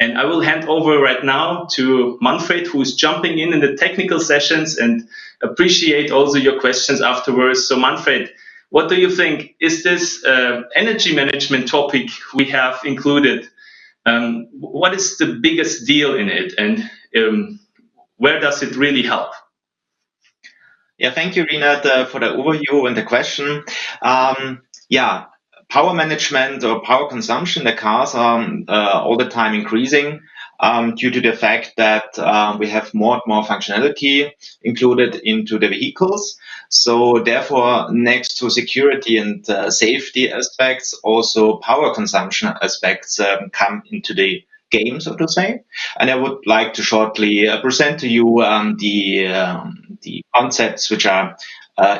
And I will hand over right now to Manfred, who is jumping in the technical sessions, and appreciate also your questions afterwards. So Manfred, what do you think? Is this energy management topic we have included? What is the biggest deal in it, and where does it really help? Yeah, thank you, Rinat, for the overview and the question. Yeah, power management or power consumption in the cars are all the time increasing due to the fact that we have more and more functionality included into the vehicles. So therefore, next to security and safety aspects, also power consumption aspects come into the game, so to say. And I would like to shortly present to you the concepts which are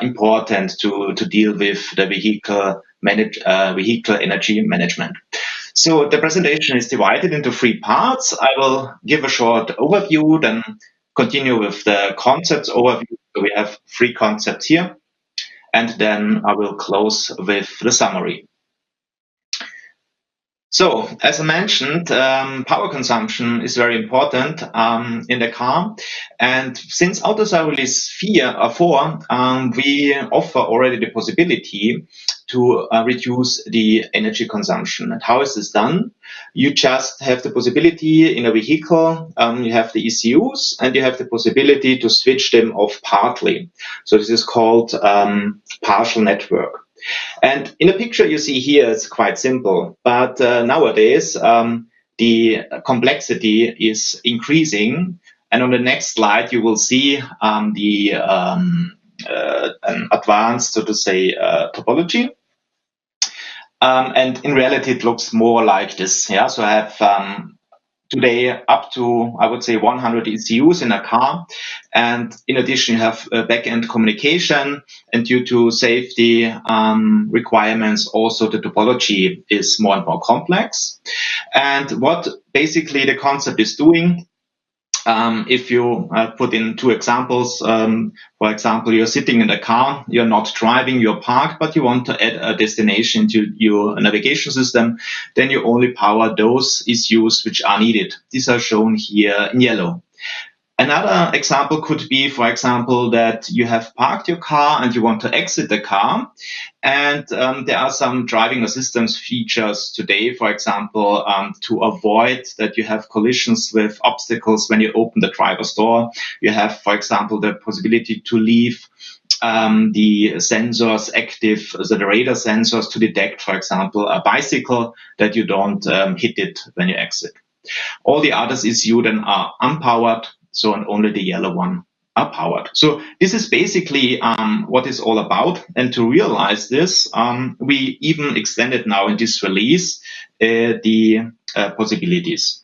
important to deal with the vehicle energy management. So the presentation is divided into 3 parts. I will give a short overview, then continue with the concepts overview. So we have 3 concepts here, and then I will close with the summary. So, as I mentioned, power consumption is very important in the car. And since Autosar Release 4, we offer already the possibility to reduce the energy consumption. And how is this done? You just have the possibility in a vehicle, you have the ECUs, and you have the possibility to switch them off partly. So this is called partial network. And in the picture you see here, it's quite simple, but nowadays the complexity is increasing. And on the next slide, you will see an advanced, so to say, topology. And in reality, it looks more like this. Yeah, so I have today up to, I would say, 100 ECUs in a car. And in addition, you have back-end communication. And due to safety requirements, also the topology is more and more complex. And what basically the concept is doing, if you put in 2 examples, for example, you're sitting in the car, you're not driving, you're parked, but you want to add a destination to your navigation system, then you only power those ECUs which are needed. These are shown here in yellow. Another example could be, for example, that you have parked your car and you want to exit the car. And there are some driving assistance features today, for example, to avoid that you have collisions with obstacles when you open the driver's door. You have, for example, the possibility to leave the sensors active, so the radar sensors, to detect, for example, a bicycle, that you don't hit it when you exit. All the others ECU then are unpowered, so and only the yellow one are powered. So this is basically what it's all about. And to realize this, we even extended now in this release the possibilities.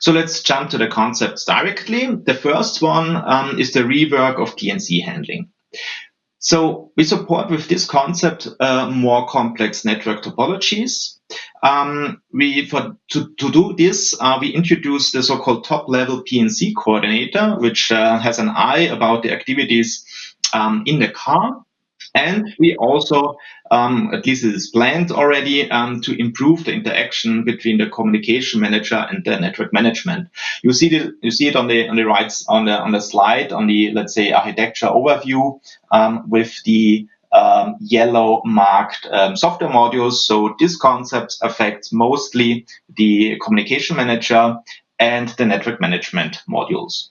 So let's jump to the concepts directly. The first one is the rework of PNC handling. So we support with this concept more complex network topologies. To do this, we introduced the so-called top-level PNC coordinator, which has an eye about the activities in the car. And we also, at least it is planned already, to improve the interaction between the communication manager and the network management. You see it on the right on the slide, on the, let's say, architecture overview, with the yellow marked software modules. So this concept affects mostly the communication manager and the network management modules.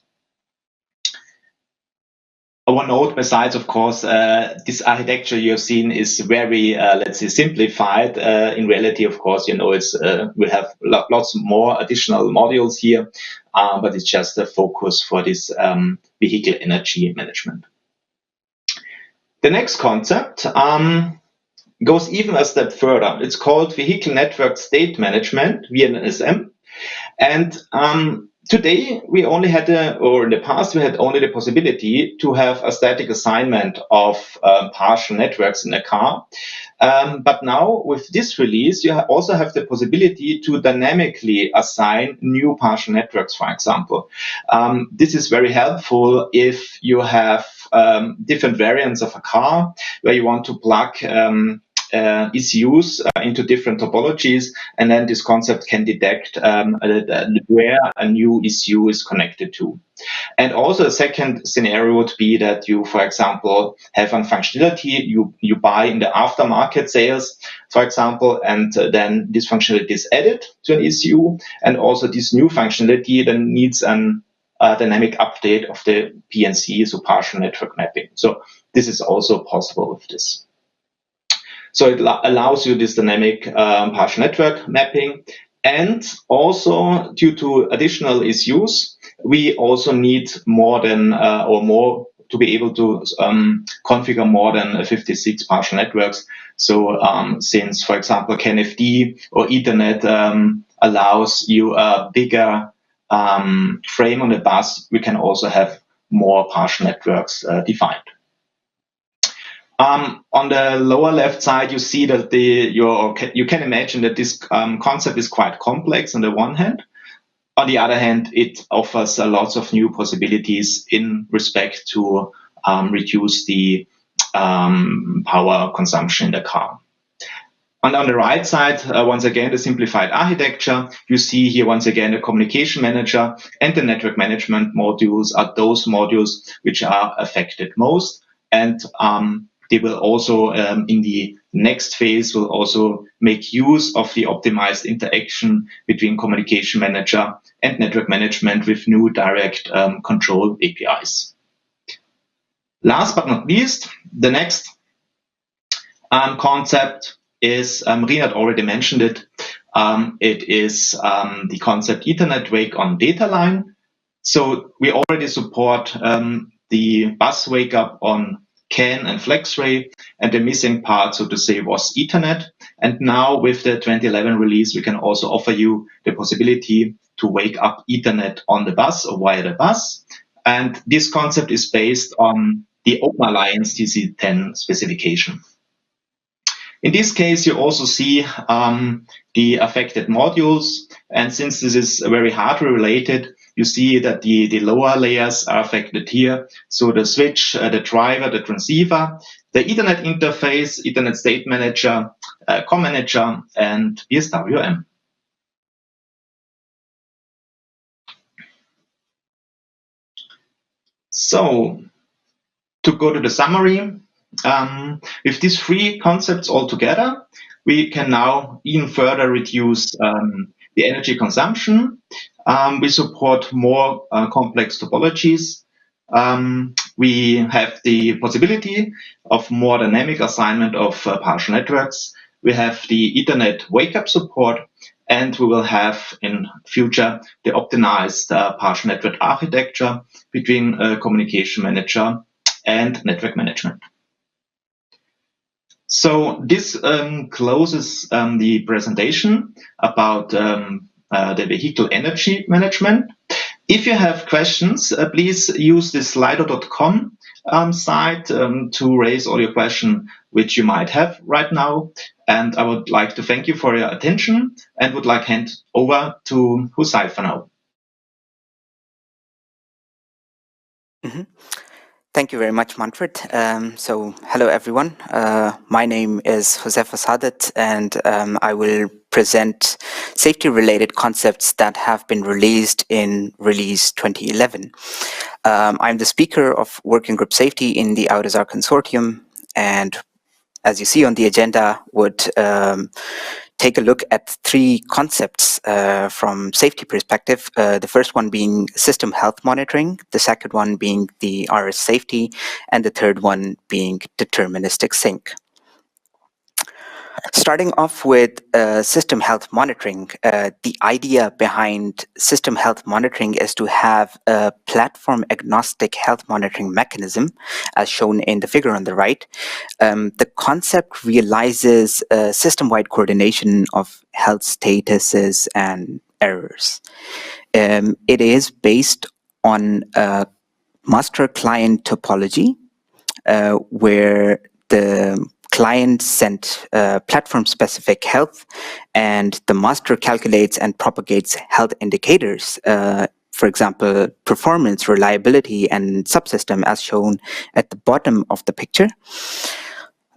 Our note, besides, of course, this architecture you've seen is very, let's say, simplified. In reality, of course, it's we have lots more additional modules here, but it's just a focus for this vehicle energy management. The next concept goes even a step further. It's called Vehicle Network State Management, VNSM. And today, we only had, or in the past, we had only the possibility to have a static assignment of partial networks in a car. But now, with this release, you also have the possibility to dynamically assign new partial networks, for example. This is very helpful if you have different variants of a car where you want to plug ECUs into different topologies, and then this concept can detect where a new ECU is connected to. And also a second scenario would be that you, for example, have a functionality you buy in the aftermarket sales, for example, and then this functionality is added to an ECU, and also this new functionality then needs an dynamic update of the PNC, so partial network mapping. So this is also possible with this. So it allows you this dynamic partial network mapping. And also, due to additional ECUs, we also need more than more to be able to configure more than 56 partial networks. So since, for example, CAN-FD or Ethernet allows you a bigger frame on the bus, we can also have more partial networks defined. On the lower left side, you see that you can imagine that this concept is quite complex on the one hand. On the other hand, it offers lots of new possibilities in respect to reduce the power consumption in the car. And on the right side, once again, the simplified architecture. You see here, once again, the communication manager and the network management modules are those modules which are affected most. And they will also, in the next phase, will also make use of the optimized interaction between communication manager and network management with new direct control APIs. Last but not least, the next concept is, Rinat already mentioned it, it is the concept Ethernet wake on data line. So we already support the bus wake up on CAN and FlexRay, and the missing part, so to say, was Ethernet. And now with the 2011 release, we can also offer you the possibility to wake up Ethernet on the bus or via the bus. And this concept is based on the Open Alliance TC10 specification. In this case, you also see the affected modules. And since this is very hardware related, you see that the lower layers are affected here. So the switch, the driver, the transceiver, the Ethernet interface, Ethernet state manager, COM manager, and PSWM. So to go to the summary, with these three concepts all together, we can now even further reduce the energy consumption. We support more complex topologies. We have the possibility of more dynamic assignment of partial networks. We have the Ethernet wake-up support, and we will have in future the optimized partial network architecture between communication manager and network management. So this closes the presentation about the vehicle energy management. If you have questions, please use the slido.com site to raise all your questions which you might have right now. And I would like to thank you for your attention and would like to hand over to Hussein for now. Mm-hmm. Thank you very much, Manfred. So hello, everyone. My name is Josefa Sadet, and I will present safety-related concepts that have been released in Release 2011. I'm the speaker of Working Group Safety in the AUTOSAR Consortium, and as you see on the agenda, would take a look at three concepts from safety perspective. The first one being system health monitoring, the second one being the RS safety, and the third one being deterministic sync. Starting off with system health monitoring, the idea behind system health monitoring is to have a platform agnostic health monitoring mechanism, as shown in the figure on the right. The concept realizes system-wide coordination of health statuses and errors. It is based on a master-client topology, where the client sent platform-specific health, and the master calculates and propagates health indicators, for example, performance, reliability, and subsystem, as shown at the bottom of the picture.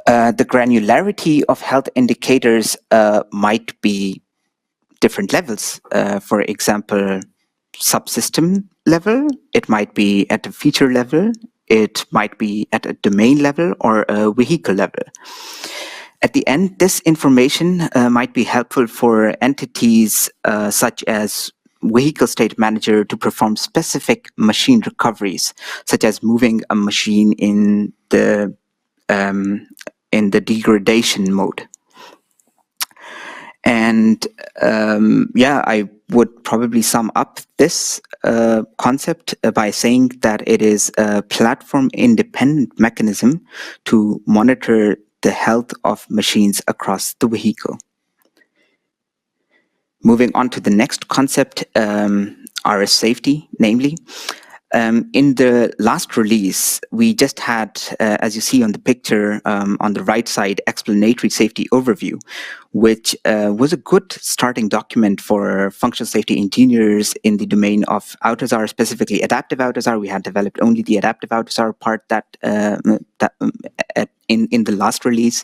The granularity of health indicators might be different levels. For example, subsystem level, it might be at a feature level, it might be at a domain level or a vehicle level. At the end, this information might be helpful for entities such as vehicle state manager to perform specific machine recoveries, such as moving a machine in the degradation mode. And yeah, I would probably sum up this concept by saying that it is a platform-independent mechanism to monitor the health of machines across the vehicle. Moving on to the next concept, RS safety, namely. In the last release, we just had, as you see on the picture on the right side, explanatory safety overview, which was a good starting document for functional safety engineers in the domain of AUTOSAR, specifically adaptive AUTOSAR. We had developed only the adaptive AUTOSAR part in the last release.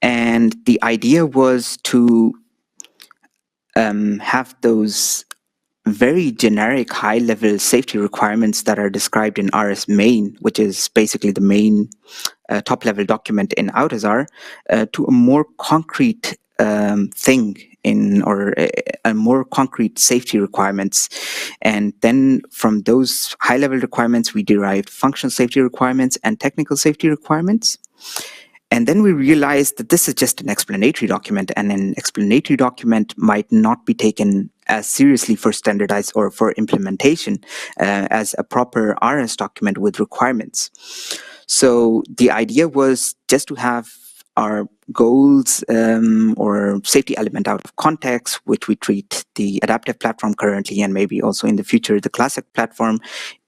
And the idea was to have those very generic high-level safety requirements that are described in RS main, which is basically the main top-level document in AUTOSAR, to a more concrete thing or a more concrete safety requirements. And then from those high-level requirements, we derived functional safety requirements and technical safety requirements. And then we realized that this is just an explanatory document, and an explanatory document might not be taken as seriously for standardized or for implementation as a proper RS document with requirements. So the idea was just to have our goals or safety element out of context, which we treat the adaptive platform currently and maybe also in the future the classic platform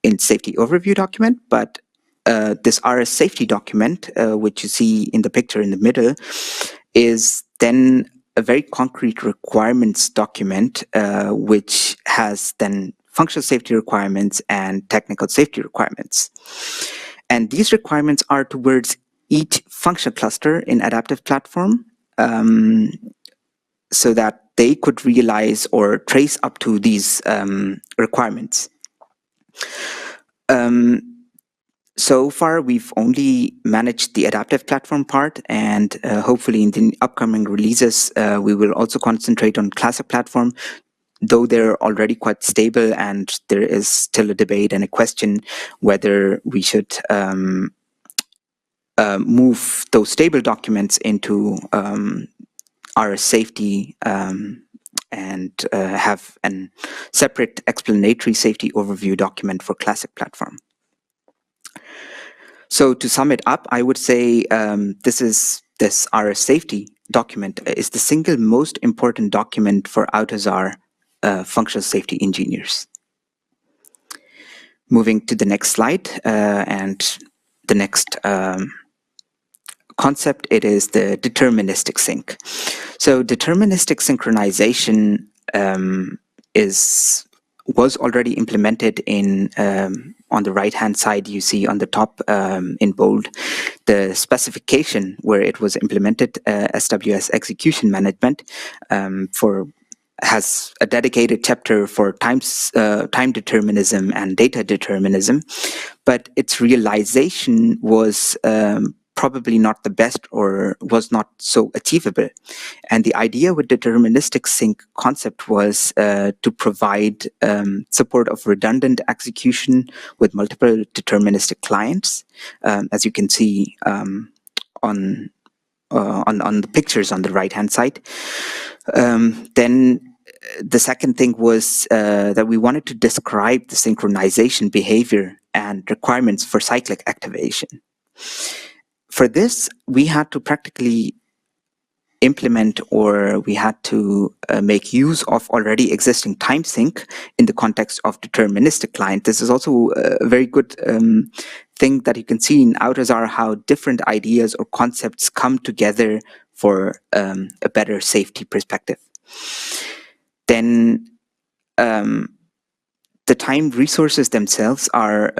in safety overview document, but this RS safety document, which you see in the picture in the middle, is then a very concrete requirements document, which has then functional safety requirements and technical safety requirements. And these requirements are towards each function cluster in adaptive platform, so that they could realize or trace up to these requirements. So far, we've only managed the adaptive platform part, and hopefully in the upcoming releases, we will also concentrate on classic platform, though they're already quite stable, and there is still a debate and a question whether we should move those stable documents into RS safety and have a separate explanatory safety overview document for classic platform. So to sum it up, I would say this RS safety document is the single most important document for AUTOSAR functional safety engineers. Moving to the next slide and the next concept, it is the deterministic sync. So deterministic synchronization was already implemented in on the right-hand side. You see on the top in bold the specification where it was implemented. SWS execution management has a dedicated chapter for time determinism and data determinism, but its realization was probably not the best or was not so achievable. And the idea with deterministic sync concept was to provide support of redundant execution with multiple deterministic clients, as you can see on the pictures on the right-hand side. Then the second thing was that we wanted to describe the synchronization behavior and requirements for cyclic activation. For this, we had to practically implement, or we had to make use of already existing time sync in the context of deterministic client. This is also a very good thing that you can see in AUTOSAR, how different ideas or concepts come together for a better safety perspective. Then The timed resources themselves are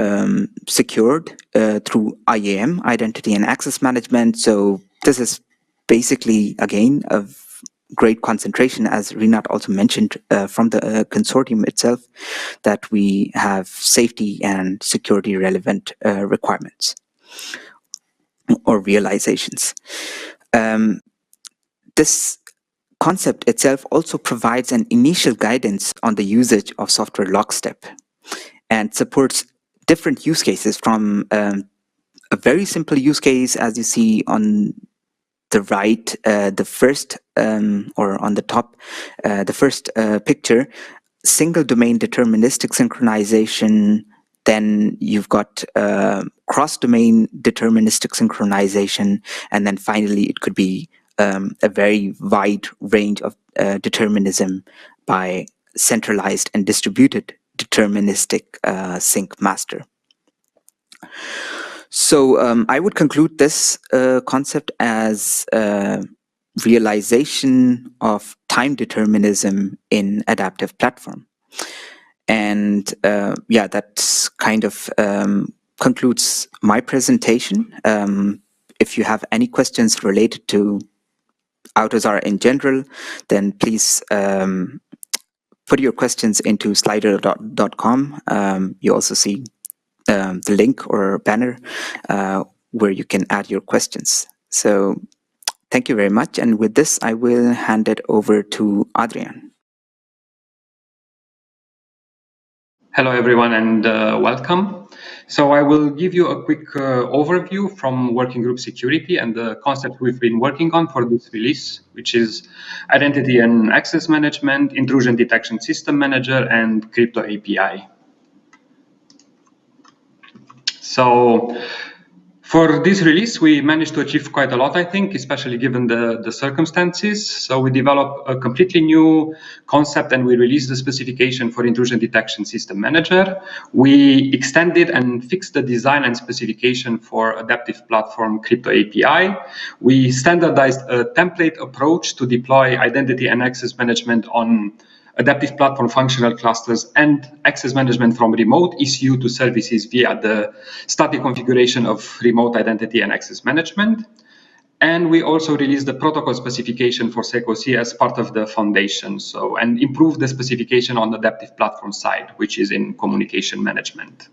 secured through IAM, Identity and Access Management. So this is basically, again, a great concentration, as Rinat also mentioned, from the consortium itself, that we have safety and security relevant requirements or realizations. This concept itself also provides an initial guidance on the usage of software lockstep and supports different use cases, from a very simple use case, as you see on the right, the first, or on the top, the first picture, single domain deterministic synchronization. Then you've got cross-domain deterministic synchronization, and then finally it could be a very wide range of determinism by centralized and distributed deterministic sync master. So I would conclude this concept as realization of time determinism in adaptive platform. And yeah, that kind of concludes my presentation. If you have any questions related to AutoSAR in general, then please put your questions into slido.com. You also see the link or banner where you can add your questions. So thank you very much. And with this, I will hand it over to Adrian. Hello, everyone, and welcome. So I will give you a quick overview from Working Group Security and the concept we've been working on for this release, which is Identity and Access Management, Intrusion Detection System Manager, and Crypto API. So for this release, we managed to achieve quite a lot, I think, especially given the circumstances. So we developed a completely new concept and we released the specification for Intrusion Detection System Manager. We extended and fixed the design and specification for adaptive platform Crypto API. We standardized a template approach to deploy identity and access management on adaptive platform functional clusters and access management from remote ECU to services via the static configuration of remote identity and access management. And we also released the protocol specification for SecOC as part of the foundation, and improved the specification on the adaptive platform side, which is in communication management.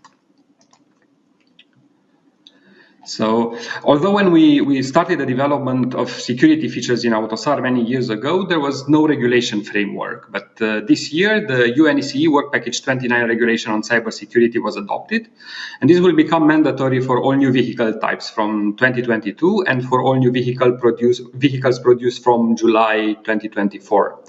So although when we started the development of security features in AutoSAR many years ago, there was no regulation framework. But this year, the UNECE Work Package 29 regulation on cybersecurity was adopted. And this will become mandatory for all new vehicle types from 2022 and for all new vehicles produced from July 2024.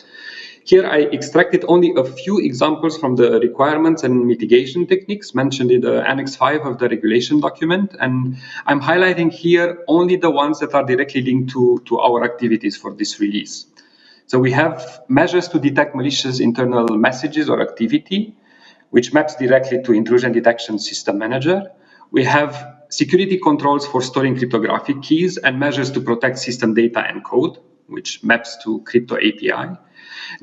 Here I extracted only a few examples from the requirements and mitigation techniques mentioned in the Annex 5 of the regulation document, and I'm highlighting here only the ones that are directly linked to our activities for this release. So we have measures to detect malicious internal messages or activity, which maps directly to Intrusion Detection System Manager. We have security controls for storing cryptographic keys and measures to protect system data and code, which maps to Crypto API.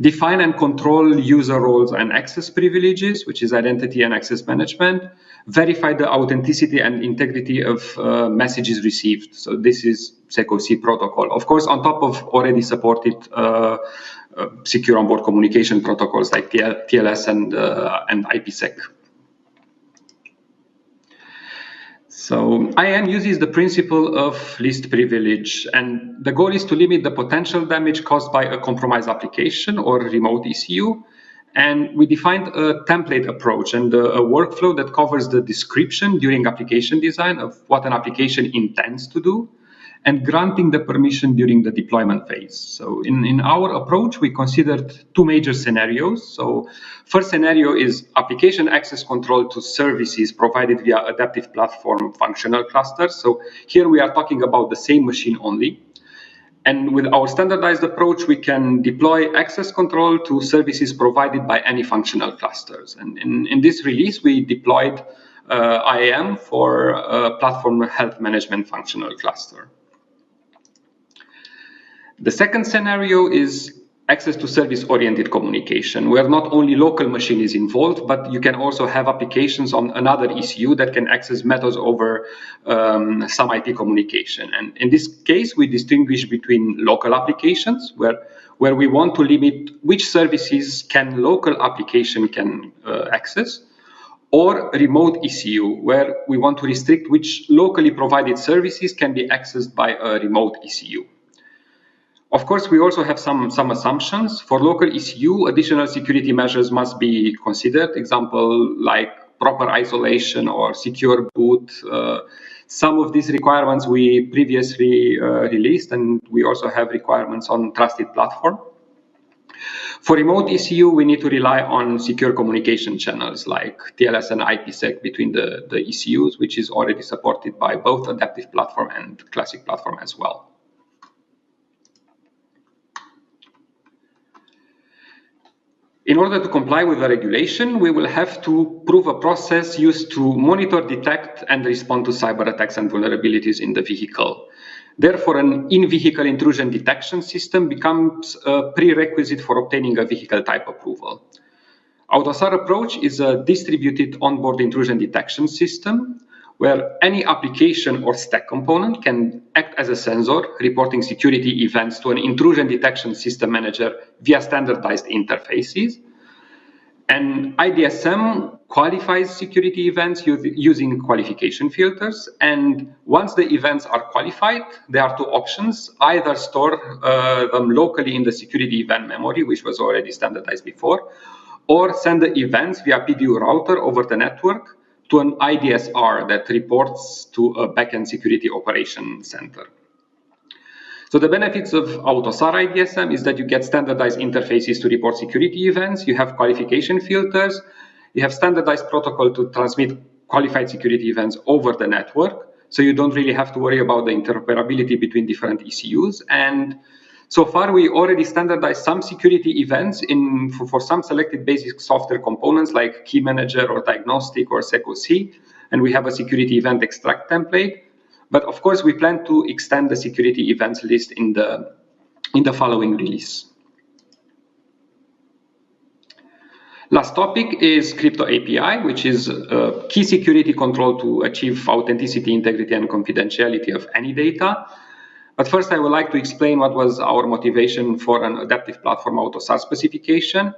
Define and control user roles and access privileges, which is identity and access management. Verify the authenticity and integrity of messages received. So this is SecOC protocol. Of course, on top of already supported secure onboard communication protocols like TLS and IPsec. So IAM uses the principle of least privilege, and the goal is to limit the potential damage caused by a compromised application or remote ECU. And we defined a template approach and a workflow that covers the description during application design of what an application intends to do, and granting the permission during the deployment phase. So in our approach, we considered two major scenarios. So first scenario is application access control to services provided via adaptive platform functional clusters. So here we are talking about the same machine only. And with our standardized approach, we can deploy access control to services provided by any functional clusters. And in this release, we deployed IAM for platform health management functional cluster. The second scenario is access to service-oriented communication, where not only local machine is involved, but you can also have applications on another ECU that can access methods over some IP communication. And in this case, we distinguish between local applications, where we want to limit which services can local application can access, or remote ECU, where we want to restrict which locally provided services can be accessed by a remote ECU. Of course, we also have some assumptions. For local ECU, additional security measures must be considered, example like proper isolation or secure boot. Some of these requirements we previously released, and we also have requirements on trusted platform. For remote ECU, we need to rely on secure communication channels like TLS and IPsec between the ECUs, which is already supported by both adaptive platform and classic platform as well. In order to comply with the regulation, we will have to prove a process used to monitor, detect, and respond to cyber attacks and vulnerabilities in the vehicle. Therefore, an in-vehicle intrusion detection system becomes a prerequisite for obtaining a vehicle type approval. AUTOSAR approach is a distributed onboard intrusion detection system where any application or stack component can act as a sensor, reporting security events to an intrusion detection system manager via standardized interfaces. And IDSM qualifies security events using qualification filters. And once the events are qualified, there are two options: either store them locally in the security event memory, which was already standardized before, or send the events via PDU router over the network to an IDSR that reports to a backend security operation center. So the benefits of AUTOSAR IDSM is that you get standardized interfaces to report security events, you have qualification filters, you have standardized protocol to transmit qualified security events over the network, so you don't really have to worry about the interoperability between different ECUs. And so far, we already standardized some security events for some selected basic software components like Key Manager or Diagnostic or SecOC, and we have a security event extract template. But of course, we plan to extend the security events list in the following release. Last topic is Crypto API, which is a key security control to achieve authenticity, integrity, and confidentiality of any data. But first, I would like to explain what was our motivation for an adaptive platform AUTOSAR specification.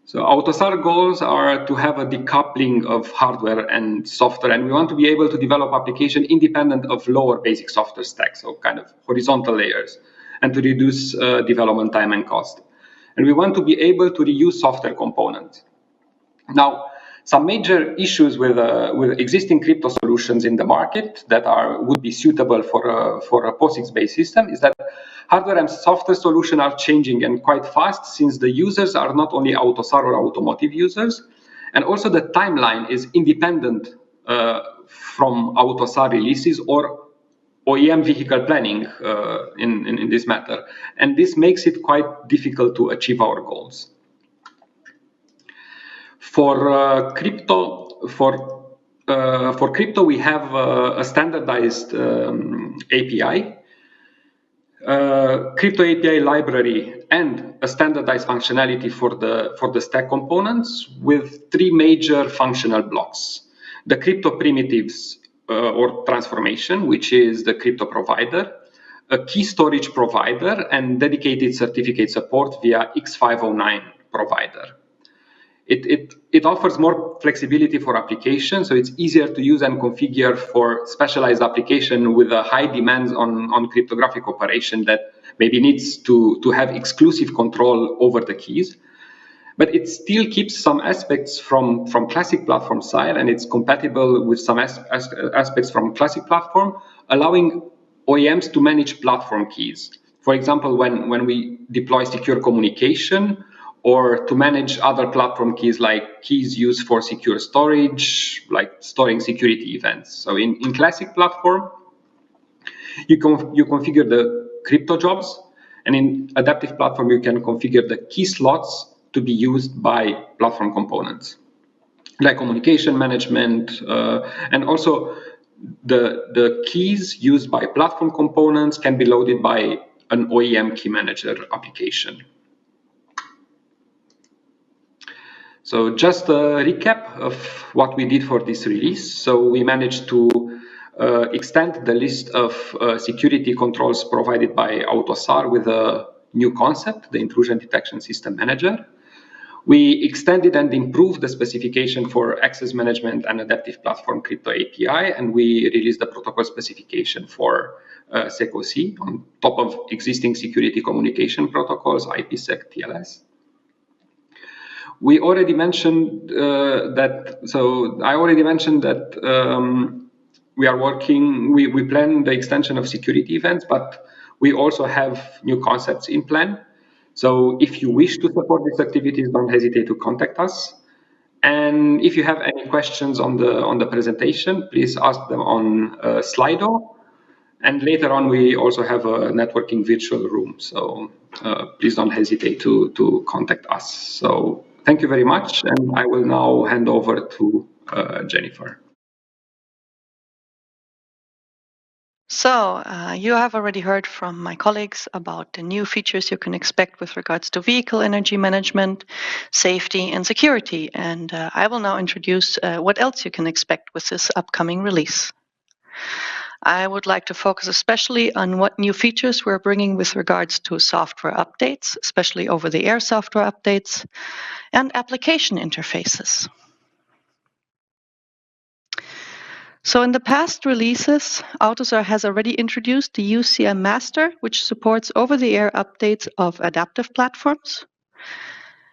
So AUTOSAR goals are to have a decoupling of hardware and software, and we want to be able to develop application independent of lower basic software stacks, so kind of horizontal layers, and to reduce development time and cost. And we want to be able to reuse software components. Now, some major issues with existing crypto solutions in the market that would be suitable for a POSIX-based system is that hardware and software solutions are changing and quite fast, since the users are not only AUTOSAR or automotive users, and also the timeline is independent from AUTOSAR releases or OEM vehicle planning in this matter. And this makes it quite difficult to achieve our goals. For crypto, we have a standardized API, crypto API library, and a standardized functionality for the stack components with three major functional blocks: the crypto primitives or transformation, which is the crypto provider, a key storage provider, and dedicated certificate support via X509 provider. It offers more flexibility for applications, so it's easier to use and configure for specialized application with a high demands on cryptographic operation that maybe needs to have exclusive control over the keys. But it still keeps some aspects from classic platform side, and it's compatible with some aspects from classic platform, allowing OEMs to manage platform keys. For example, when we deploy secure communication, or to manage other platform keys like keys used for secure storage, like storing security events. So in classic platform, you configure the crypto jobs, and in adaptive platform, you can configure the key slots to be used by platform components, like communication management, and also the keys used by platform components can be loaded by an OEM key manager application. So just a recap of what we did for this release. So we managed to extend the list of security controls provided by AutoSAR with a new concept, the Intrusion Detection System Manager. We extended and improved the specification for access management and adaptive platform crypto API, and we released the protocol specification for SecOC on top of existing security communication protocols, IPsec, TLS. We already mentioned I already mentioned that we are working, we plan the extension of security events, but we also have new concepts in plan. So if you wish to support these activities, don't hesitate to contact us. And if you have any questions on the presentation, please ask them on Slido. And later on, we also have a networking virtual room. So please don't hesitate to contact us. So thank you very much. And I will now hand over to Jennifer. So you have already heard from my colleagues about the new features you can expect with regards to vehicle energy management, safety, and security. And I will now introduce what else you can expect with this upcoming release. I would like to focus especially on what new features we're bringing with regards to software updates, especially over-the-air software updates, and application interfaces. So in the past releases, AutoSAR has already introduced the UCM Master, which supports over-the-air updates of adaptive platforms.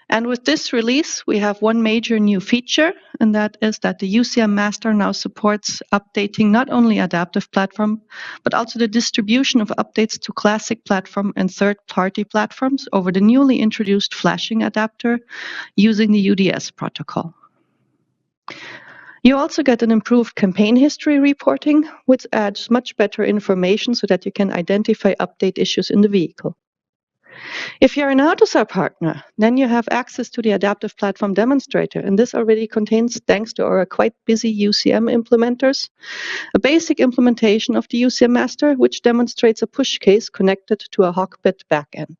And with this release, we have one major new feature, and that is that the UCM Master now supports updating not only adaptive platform, but also the distribution of updates to classic platform and third-party platforms over the newly introduced flashing adapter using the UDS protocol. You also get an improved campaign history reporting, which adds much better information so that you can identify update issues in the vehicle. If you're an AutoSAR partner, then you have access to the Adaptive Platform Demonstrator, and this already contains, thanks to our quite busy UCM implementers, a basic implementation of the UCM Master, which demonstrates a push case connected to a Hawkbit backend.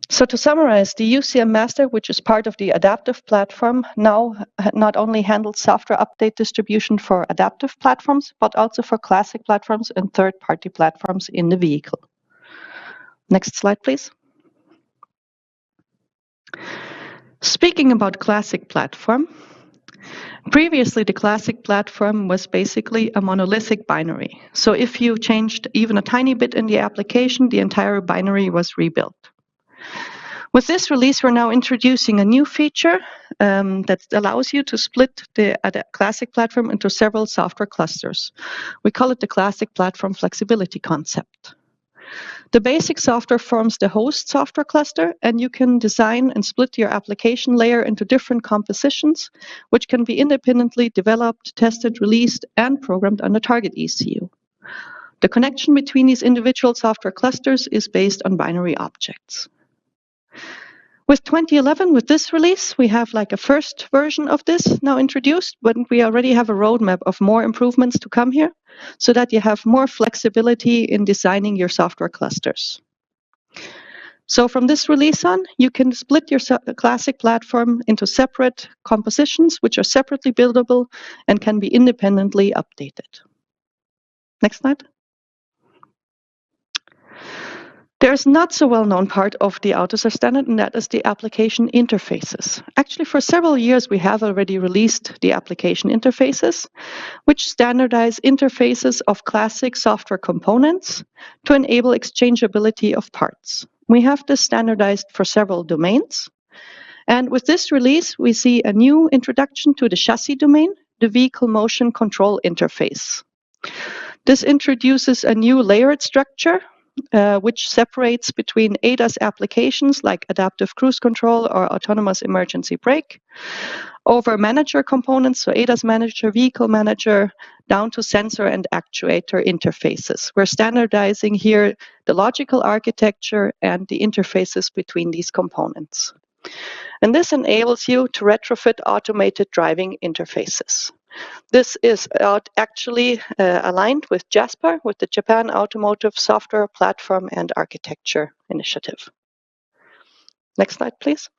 So to summarize, the UCM Master, which is part of the adaptive platform, now not only handles software update distribution for adaptive platforms, but also for classic platforms and third-party platforms in the vehicle. Next slide, please. Speaking about classic platform, previously the classic platform was basically a monolithic binary. So if you changed even a tiny bit in the application, the entire binary was rebuilt. With this release, we're now introducing a new feature that allows you to split the classic platform into several software clusters. We call it the classic platform flexibility concept. The basic software forms the host software cluster, and you can design and split your application layer into different compositions, which can be independently developed, tested, released, and programmed on the target ECU. The connection between these individual software clusters is based on binary objects. With 2011, with this release, we have like a first version of this now introduced, but we already have a roadmap of more improvements to come here so that you have more flexibility in designing your software clusters. So from this release on, you can split your classic platform into separate compositions, which are separately buildable and can be independently updated. Next slide. There's not so well-known part of the AutoSAR standard, and that is the application interfaces. Actually, for several years, we have already released the application interfaces, which standardize interfaces of classic software components to enable exchangeability of parts. We have this standardized for several domains. And with this release, we see a new introduction to the chassis domain, the vehicle motion control interface. This introduces a new layered structure which separates between ADAS applications like adaptive cruise control or autonomous emergency brake, over manager components, so ADAS manager, vehicle manager, down to sensor and actuator interfaces. We're standardizing here the logical architecture and the interfaces between these components. And this enables you to retrofit automated driving interfaces. This is actually aligned with JASPAR, with the Japan Automotive Software Platform and Architecture Initiative. Next slide, please.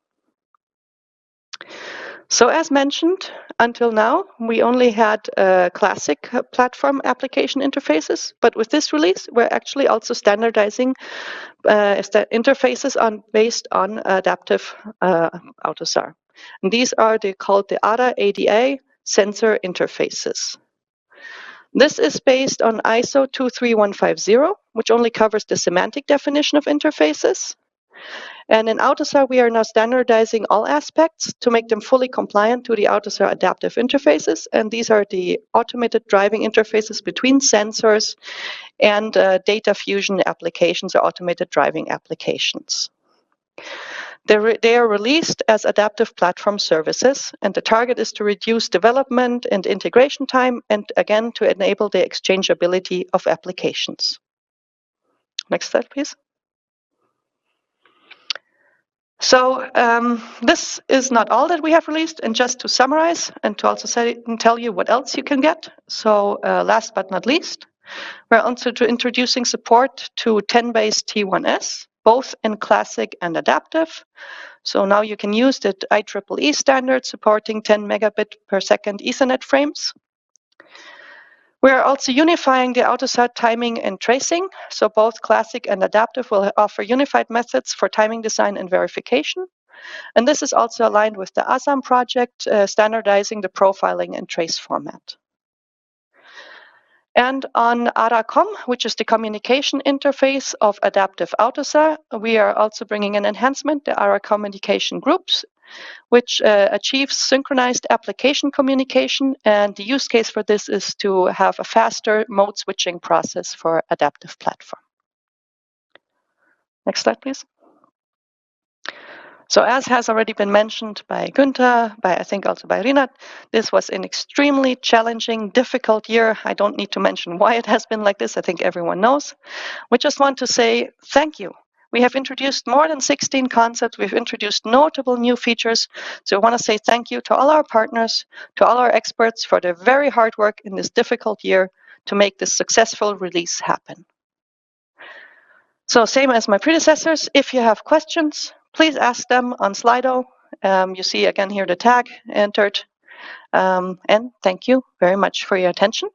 So as mentioned, until now, we only had classic platform application interfaces, but with this release, we're actually also standardizing interfaces based on adaptive AUTOSAR. And these are called the ADA sensor interfaces. This is based on ISO 23150, which only covers the semantic definition of interfaces. And in AUTOSAR, we are now standardizing all aspects to make them fully compliant to the AUTOSAR adaptive interfaces. And these are the automated driving interfaces between sensors and data fusion applications or automated driving applications. They are released as adaptive platform services, and the target is to reduce development and integration time, and again, to enable the exchangeability of applications. Next slide, please. So this is not all that we have released, and just to summarize and to also tell you what else you can get. So last but not least, we're also introducing support to 10-base T1S, both in classic and adaptive. So now you can use the IEEE standard supporting 10 megabit per second Ethernet frames. We are also unifying the AUTOSAR timing and tracing. So both classic and adaptive will offer unified methods for timing design and verification. And this is also aligned with the ASAM project, standardizing the profiling and trace format. And on ARACOM, which is the communication interface of adaptive AUTOSAR, we are also bringing an enhancement, the ARA communication groups, which achieves synchronized application communication. And the use case for this is to have a faster mode switching process for adaptive platform. Next slide, please. So as has already been mentioned by Günther, I think also by Rinat, this was an extremely challenging, difficult year. I don't need to mention why it has been like this. I think everyone knows. We just want to say thank you. We have introduced more than 16 concepts. We've introduced notable new features. So I want to say thank you to all our partners, to all our experts for their very hard work in this difficult year to make this successful release happen. So same as my predecessors, if you have questions, please ask them on Slido. You see again here the tag entered. And thank you very much for your attention.